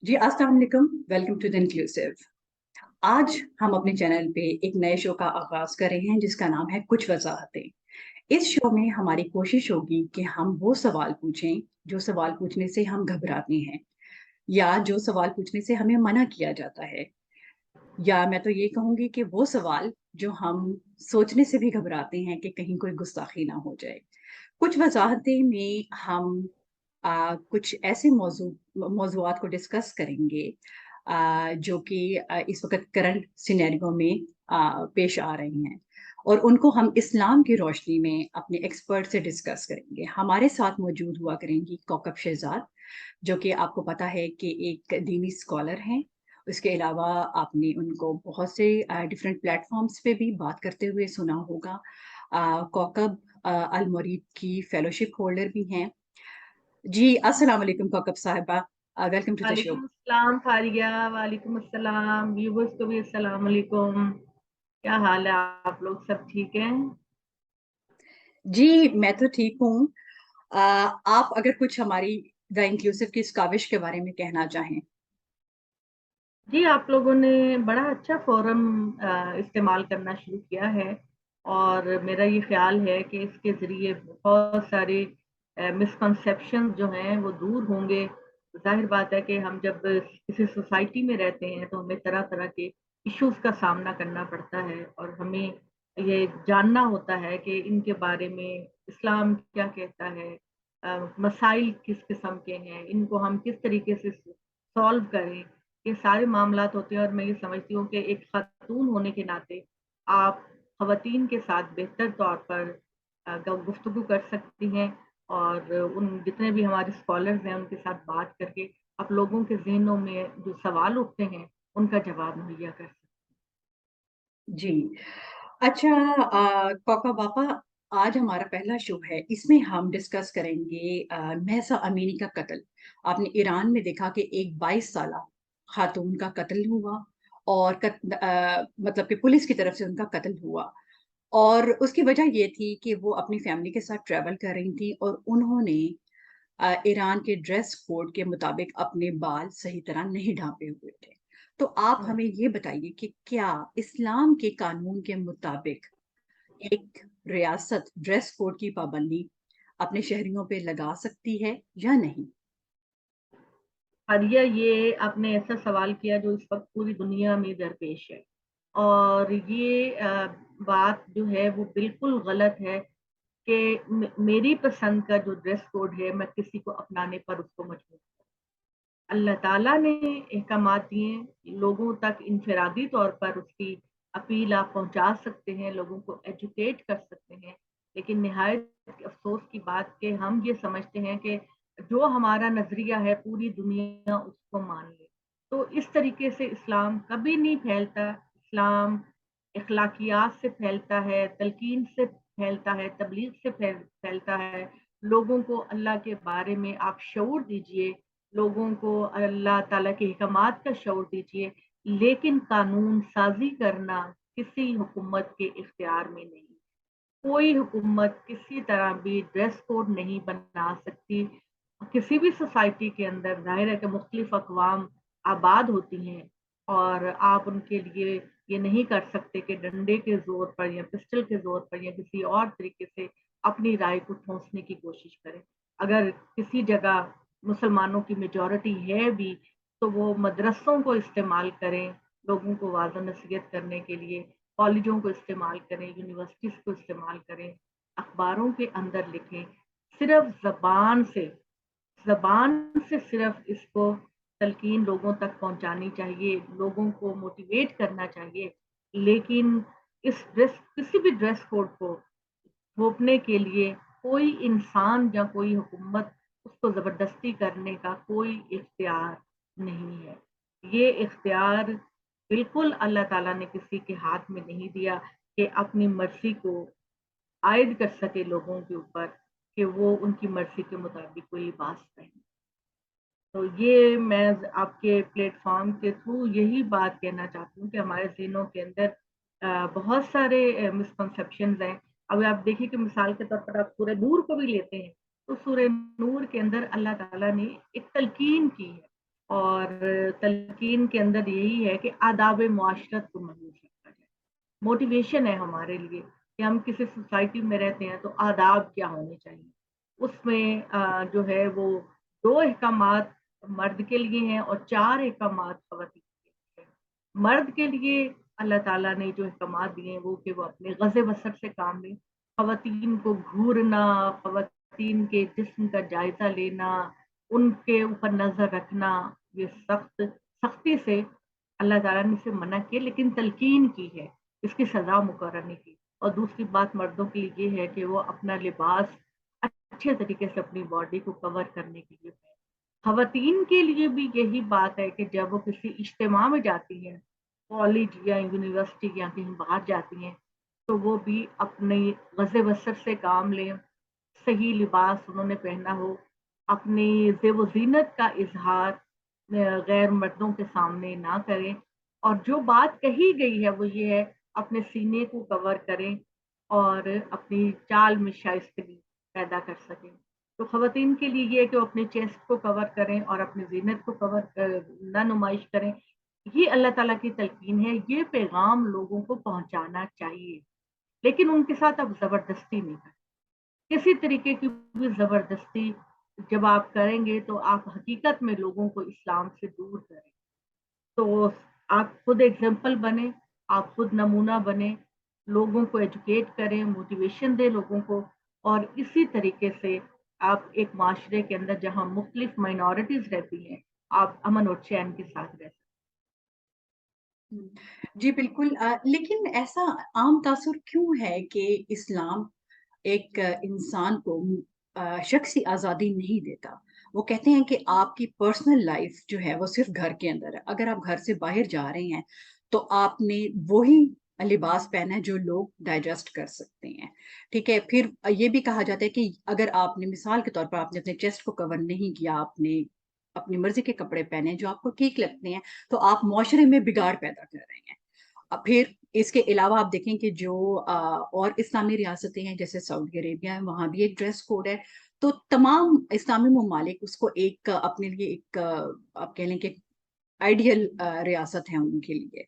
जी, अस्सलाम वालेकुम। Welcome to the inclusive. आज हम अपने चैनल पे एक नए शो का आगाज़ कर रहे हैं जिसका नाम है कुछ वज़ाहतें। इस शो में हमारी कोशिश होगी कि हम वो सवाल पूछें, जो सवाल पूछने से हम घबराते हैं या जो सवाल पूछने से हमें मना किया जाता है। या मैं तो ये कहूँगी कि वो सवाल जो हम सोचने से भी घबराते हैं कि कहीं कोई गुस्ताखी ना हो जाए। कुछ वज़ाहतें में हम कुछ ऐसे मौज़ूआत को डिस्कस करेंगे जो कि इस वक़्त करंट सिनेरियो में पेश आ रही हैं और उनको हम इस्लाम की रोशनी में अपने एक्सपर्ट से डिस्कस करेंगे। हमारे साथ मौजूद हुआ करेंगी कौकब शहज़ाद, जो कि आपको पता है कि एक दीनी स्कॉलर हैं। उसके अलावा आपने उनको बहुत से डिफरेंट प्लेटफ़ॉर्म्स पे भी बात करते हुए सुना होगा। कौकब अल मुरीद की फेलोशिप होल्डर भी हैं। जी, अस्सलाम वालेकुम कौकब साहिबा। Welcome to the show. वालेकुम अस्सलाम फारिया, वालेकुम अस्सलाम व्यूवर्स को भी अस्सलाम वालेकुम। क्या हाल है? आप लोग सब ठीक हैं? जी, मैं तो ठीक हूँ। आप अगर कुछ हमारी द इंक्लूसिव की इस काविश के बारे में कहना चाहें? जी, आप लोगों ने बड़ा अच्छा फ़ोरम इस्तेमाल करना शुरू किया है और मेरा ये ख़्याल है कि इसके ज़रिए बहुत सारे मिसकंसेप्शंस जो हैं वो दूर होंगे। ज़ाहिर बात है कि हम जब किसी सोसाइटी में रहते हैं तो हमें तरह-तरह के इश्यूज़ का सामना करना पड़ता है और हमें ये जानना होता है कि इनके बारे में इस्लाम क्या कहता है, मसाइल किस किस्म के हैं, इनको हम किस तरीके से सॉल्व करें। ये सारे मामलात होते हैं और मैं ये समझती हूँ कि एक खातून होने के नाते आप ख़वातीन के साथ बेहतर तौर पर गुफ्तगू कर सकती हैं और उन जितने भी हमारे स्कॉलर्स हैं उनके साथ बात करके आप लोगों के ज़हनों में जो सवाल उठते हैं उनका जवाब मुहैया कर सकते जी। अच्छा कौकब आपा, आज हमारा पहला शो है। इसमें हम डिस्कस करेंगे महसा अमीनी का कत्ल। आपने ईरान में देखा कि एक 22 साला खातून का कत्ल हुआ और मतलब कि पुलिस की तरफ से उनका कत्ल हुआ। और उसकी वजह ये थी कि वो अपनी फैमिली के साथ ट्रैवल कर रही थीं और उन्होंने ईरान के ड्रेस कोड के मुताबिक अपने बाल सही तरह नहीं ढाँपे हुए थे। तो आप हैं। हमें ये बताइए कि क्या इस्लाम के कानून के मुताबिक एक रियासत ड्रेस कोड की पाबंदी अपने शहरियों पे लगा सकती है या नहीं? हालिया ये आपने ऐसा सवाल किया जो इस वक़्त पूरी दुनिया में दरपेश है और ये बात जो है वो बिल्कुल गलत है कि मेरी पसंद का जो ड्रेस कोड है मैं किसी को अपनाने पर उसको मजबूर करूँ। अल्लाह ताला ने अहकामात दिए, लोगों तक इनफरादी तौर पर उसकी अपील आप पहुँचा सकते हैं, लोगों को एजुकेट कर सकते हैं। लेकिन निहायत अफ़सोस की बात कि हम ये समझते हैं कि जो हमारा नज़रिया है पूरी दुनिया उसको मान ले। तो इस तरीके से इस्लाम कभी नहीं फैलता। इस्लाम अखलाकियात से फैलता है, तलकीन से फैलता है, तबलीग से फैलता है। लोगों को अल्लाह के बारे में आप शऊर दीजिए, लोगों को अल्लाह ताला के अहकामात का शऊर दीजिए, लेकिन कानून साज़ी करना किसी हुकूमत के इख्तियार में नहीं। कोई हुकूमत किसी तरह भी ड्रेस कोड नहीं बना सकती। किसी भी सोसाइटी के अंदर ज़ाहिर है कि मुख्तलिफ अक़वाम आबाद होती हैं और आप उनके लिए ये नहीं कर सकते कि डंडे के ज़ोर पर या पिस्टल के ज़ोर पर या किसी और तरीके से अपनी राय को ठोंसने की कोशिश करें। अगर किसी जगह मुसलमानों की मेजॉरिटी है भी, तो वो मदरसों को इस्तेमाल करें, लोगों को वाज़-ओ-नसीहत करने के लिए, कॉलेजों को इस्तेमाल करें, यूनिवर्सिटीज़ को इस्तेमाल करें, अखबारों के अंदर लिखें। सिर्फ़ ज़बान से सिर्फ इसको तलकीन लोगों तक पहुँचानी चाहिए, लोगों को मोटिवेट करना चाहिए, लेकिन इस ड्रेस किसी भी ड्रेस कोड को थोपने के लिए कोई इंसान या कोई हुकूमत उसको ज़बरदस्ती करने का कोई इख्तियार नहीं है। ये इख्तियार बिल्कुल अल्लाह ताला ने किसी के हाथ में नहीं दिया कि अपनी मर्ज़ी को आयद कर सके लोगों के ऊपर कि वो उनकी मर्ज़ी के मुताबिक कोई लिबास पहने। तो ये मैं आपके प्लेटफ़ॉर्म के थ्रू यही बात कहना चाहती हूँ कि हमारे ज़हनों के अंदर बहुत सारे मिसकंसेप्शंस हैं। अभी आप देखिए कि मिसाल के तौर पर आप सूरह नूर को भी लेते हैं, तो सूरह नूर के अंदर अल्लाह ताला ने एक तलकीन की है اور تلقین کے اندر یہی ہے کہ آداب معاشرت کو محفوظ رکھا جائے. موٹیویشن ہے ہمارے لیے کہ ہم کسی سوسائٹی میں رہتے ہیں تو آداب کیا ہونے چاہیے. اس میں جو ہے وہ 2 احکامات مرد کے لیے ہیں اور 4 احکامات خواتین کے لیے ہیں. مرد کے لیے اللہ تعالیٰ نے جو احکامات دیے ہیں وہ کہ وہ اپنے غض بصر سے کام لیں. خواتین کو گھورنا، خواتین کے جسم کا جائزہ لینا، ان کے اوپر نظر رکھنا، یہ سختی سے اللہ تعالیٰ نے اسے منع کیا، لیکن تلقین کی ہے، اس کی سزا مقرر نہیں کی. اور دوسری بات مردوں کے لیے یہ ہے کہ وہ اپنا لباس اچھے طریقے سے اپنی باڈی کو کور کرنے کے لیے پہنے. خواتین کے لیے بھی یہی بات ہے کہ جب وہ کسی اجتماع میں جاتی ہیں، کالج یا یونیورسٹی یا کہیں باہر جاتی ہیں، تو وہ بھی اپنے غض بصر سے کام لیں، صحیح لباس انہوں نے پہنا ہو، اپنی زیب و زینت کا اظہار غیر مردوں کے سامنے نہ کریں، اور جو بات کہی گئی ہے وہ یہ ہے اپنے سینے کو کور کریں اور اپنی چال میں شائستگی پیدا کر سکیں. تو خواتین کے لیے یہ ہے کہ وہ اپنے چیسٹ کو کور کریں اور اپنی زینت کو نہ نمائش کریں. یہ اللہ تعالیٰ کی تلقین ہے، یہ پیغام لوگوں کو پہنچانا چاہیے، لیکن ان کے ساتھ اب زبردستی نہیں کریں. کسی طریقے کی بھی زبردستی جب آپ کریں گے تو آپ حقیقت میں لوگوں کو اسلام سے دور کریں. تو آپ خود ایگزامپل بنیں، آپ خود نمونہ بنیں، لوگوں کو ایجوکیٹ کریں، موٹیویشن دیں لوگوں کو، اور اسی طریقے سے آپ ایک معاشرے کے اندر جہاں مختلف مائنورٹیز رہتی ہیں، آپ امن اور چین کے ساتھ رہ سکتے. جی بالکل، لیکن ایسا عام تاثر کیوں ہے کہ اسلام ایک انسان کو شخصی آزادی نہیں دیتا؟ وہ کہتے ہیں کہ آپ کی پرسنل لائف جو ہے وہ صرف گھر کے اندر ہے. اگر آپ گھر سے باہر جا رہے ہیں تو آپ نے وہی لباس پہنا ہے جو لوگ ڈائجسٹ کر سکتے ہیں. ٹھیک ہے، پھر یہ بھی کہا جاتا ہے کہ اگر آپ نے مثال کے طور پر آپ نے اپنے چیسٹ کو کور نہیں کیا، آپ نے اپنی مرضی کے کپڑے پہنے جو آپ کو ٹھیک لگتے ہیں، تو آپ معاشرے میں بگاڑ پیدا کر رہے ہیں. پھر اس کے علاوہ آپ دیکھیں کہ جو اور اسلامی ریاستیں ہیں جیسے سعودی عربیہ ہے، وہاں بھی ایک ڈریس کوڈ ہے. تو تمام اسلامی ممالک اس کو ایک اپنے لیے ایک آپ کہہ لیں کہ آئیڈیل ریاست ہے ان کے لیے.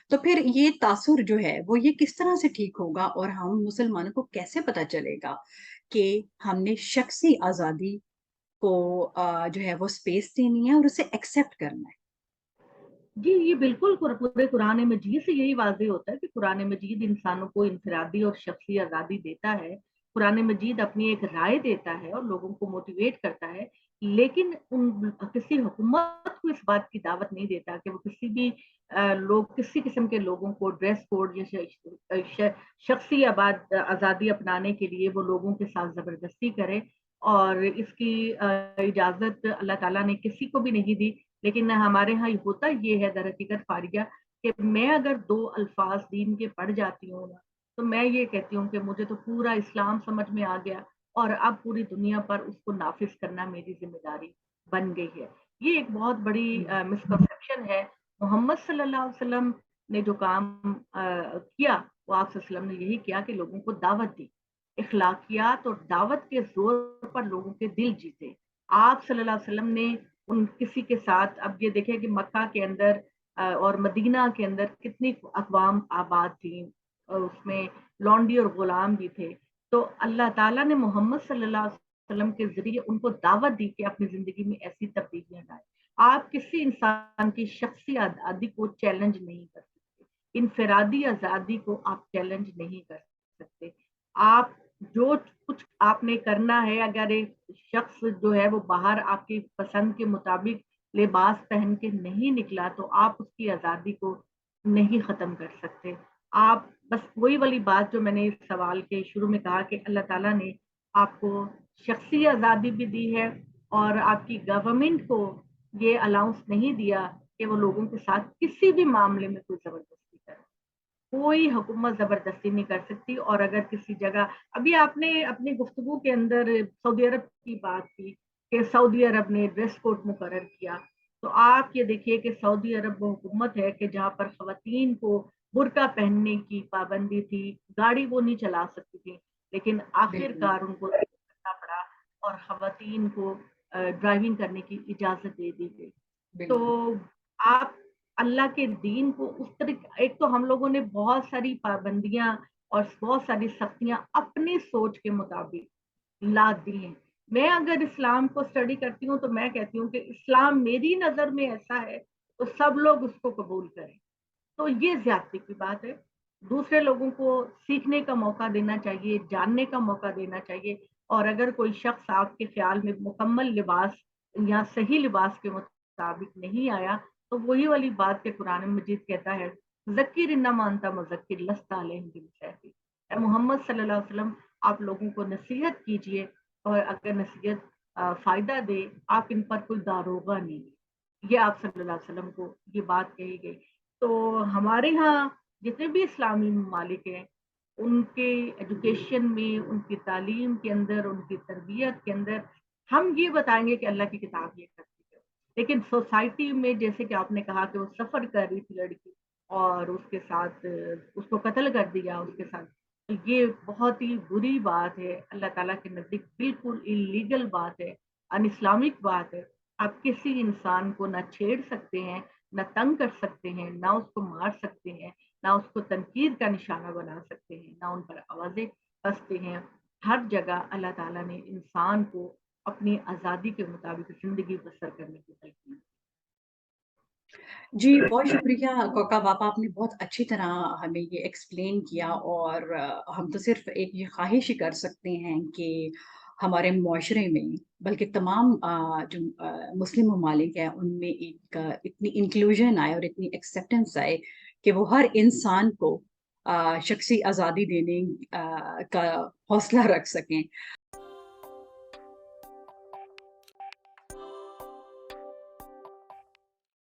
تو پھر یہ تاثر جو ہے وہ یہ کس طرح سے ٹھیک ہوگا، اور ہم مسلمانوں کو کیسے پتا چلے گا کہ ہم نے شخصی آزادی کو جو ہے وہ اسپیس دینی ہے اور اسے ایکسیپٹ کرنا ہے؟ جی، یہ بالکل پورے قرآن مجید سے یہی واضح ہوتا ہے کہ قرآن مجید انسانوں کو انفرادی اور شخصی آزادی دیتا ہے. قرآن مجید اپنی ایک رائے دیتا ہے اور لوگوں کو موٹیویٹ کرتا ہے، لیکن کسی حکومت کو اس بات کی دعوت نہیں دیتا کہ وہ کسی بھی کسی قسم کے لوگوں کو ڈریس کوڈ یا شخصی آزادی اپنانے کے لیے وہ لوگوں کے ساتھ زبردستی کرے. اور اس کی اجازت اللہ تعالیٰ نے کسی کو بھی نہیں دی. لیکن ہمارے ہاں ہوتا یہ ہے در حقیقت فاریہ، کہ میں اگر 2 الفاظ دین کے پڑھ جاتی ہوں نا، تو میں یہ کہتی ہوں کہ مجھے تو پورا اسلام سمجھ میں آ گیا اور اب پوری دنیا پر اس کو نافذ کرنا میری ذمہ داری بن گئی ہے. یہ ایک بہت بڑی مسکنسیپشن ہے. محمد صلی اللہ علیہ وسلم نے جو کام کیا، وہ آپ صلی اللہ علیہ وسلم نے یہی کیا کہ لوگوں کو دعوت دی، اخلاقیات اور دعوت کے زور پر لوگوں کے دل جیتے. آپ صلی اللہ علیہ وسلم نے کسی کے ساتھ، اب یہ دیکھیں کہ مکہ کے اندر اور مدینہ کے اندر کتنی اقوام آباد تھیں، اور اس میں لونڈی اور غلام بھی تھے. تو اللہ تعالیٰ نے محمد صلی اللہ علیہ وسلم کے ذریعے ان کو دعوت دی کہ اپنی زندگی میں ایسی تبدیلیاں لائیں. آپ کسی انسان کی شخصی آزادی کو چیلنج نہیں کر سکتے، انفرادی آزادی کو آپ چیلنج نہیں کر سکتے. آپ جو کچھ آپ نے کرنا ہے، اگر ایک شخص جو ہے وہ باہر آپ کی پسند کے مطابق لباس پہن کے نہیں نکلا تو آپ اس کی آزادی کو نہیں ختم کر سکتے. آپ بس وہی والی بات جو میں نے اس سوال کے شروع میں کہا کہ اللہ تعالیٰ نے آپ کو شخصی آزادی بھی دی ہے، اور آپ کی گورنمنٹ کو یہ الاؤنس نہیں دیا کہ وہ لوگوں کے ساتھ کسی بھی معاملے میں کوئی زبردستی کرے. کوئی حکومت زبردستی نہیں کر سکتی. اور اگر کسی جگہ، ابھی آپ نے اپنی گفتگو کے اندر سعودی عرب کی بات کی کہ سعودی عرب نے ڈریس کوڈ مقرر کیا، تو آپ یہ دیکھیے کہ سعودی عرب وہ حکومت ہے کہ جہاں پر خواتین کو برقع پہننے کی پابندی تھی، گاڑی وہ نہیں چلا سکتی تھی، لیکن آخر بالکل. کار ان کو کرنا پڑا اور خواتین کو ڈرائیونگ کرنے کی اجازت دے دی گئی. तो बिल्कुल। आप अल्लाह के दीन को उस तरीके, एक तो हम लोगों ने बहुत सारी पाबंदियाँ और बहुत सारी सख्तियाँ अपनी सोच के मुताबिक ला दी हैं। मैं अगर इस्लाम को स्टडी करती हूँ तो मैं कहती हूँ कि इस्लाम मेरी नज़र में ऐसा है, तो सब लोग उसको कबूल करें। तो ये ज़्यादती की बात है। दूसरे लोगों को सीखने का मौका देना चाहिए, जानने का मौका देना चाहिए, और अगर कोई शख्स आपके ख़्याल में मुकम्मल लिबास या सही लिबास के मुताबिक नहीं आया, तो वही वाली बात कि कुरान मजीद कहता है, ज़क्किर इन्नमा अंता मुज़क्किर लस्ता अलैहिम बिमुसैतिर। ए मोहम्मद सल्लल्लाहु अलैहि वसल्लम, आप लोगों को नसीहत कीजिए, और अगर नसीहत फ़ायदा दे, आप इन पर कोई दारोगा नहीं है। ये आप सल्लल्लाहु अलैहि वसल्लम को ये बात कही गई। तो हमारे यहाँ जितने भी इस्लामी ममालिक हैं, उनके एजुकेशन में, उनकी तालीम के अंदर, उनकी तरबियत के अंदर हम ये बताएँगे कि अल्लाह की किताब ये करती है। लेकिन सोसाइटी में, जैसे कि आपने कहा कि वो सफ़र कर रही थी लड़की और उसके साथ उसको कत्ल कर दिया उसके साथ। तो ये बहुत ही बुरी बात है, अल्लाह ताला के नज़दीक बिल्कुल इल्लीगल बात है, अनइस्लामिक बात है। आप किसी इंसान को ना छेड़ सकते हैं, ना तंग कर सकते हैं, ना उसको मार सकते हैं, ना उसको तनकीद का निशाना बना सकते हैं, ना उन पर आवाज़ें कसते हैं। हर जगह अल्लाह ताला ने इंसान को अपनी आज़ादी के मुताबिक ज़िंदगी बसर करने की तलकीन की। जी, बहुत शुक्रिया कोका पापा, आपने बहुत अच्छी तरह हमें ये एक्सप्लेन किया और हम तो सिर्फ़ एक ये ख़्वाहिश ही कर सकते हैं कि हमारे मुआशरे में, बल्कि तमाम जो मुस्लिम ममालिक हैं, उनमें एक इतनी इंक्लूज़न आए और इतनी एक्सेप्टेंस आए कि वो हर इंसान को शख़्सी आज़ादी देने का हौसला रख सकें।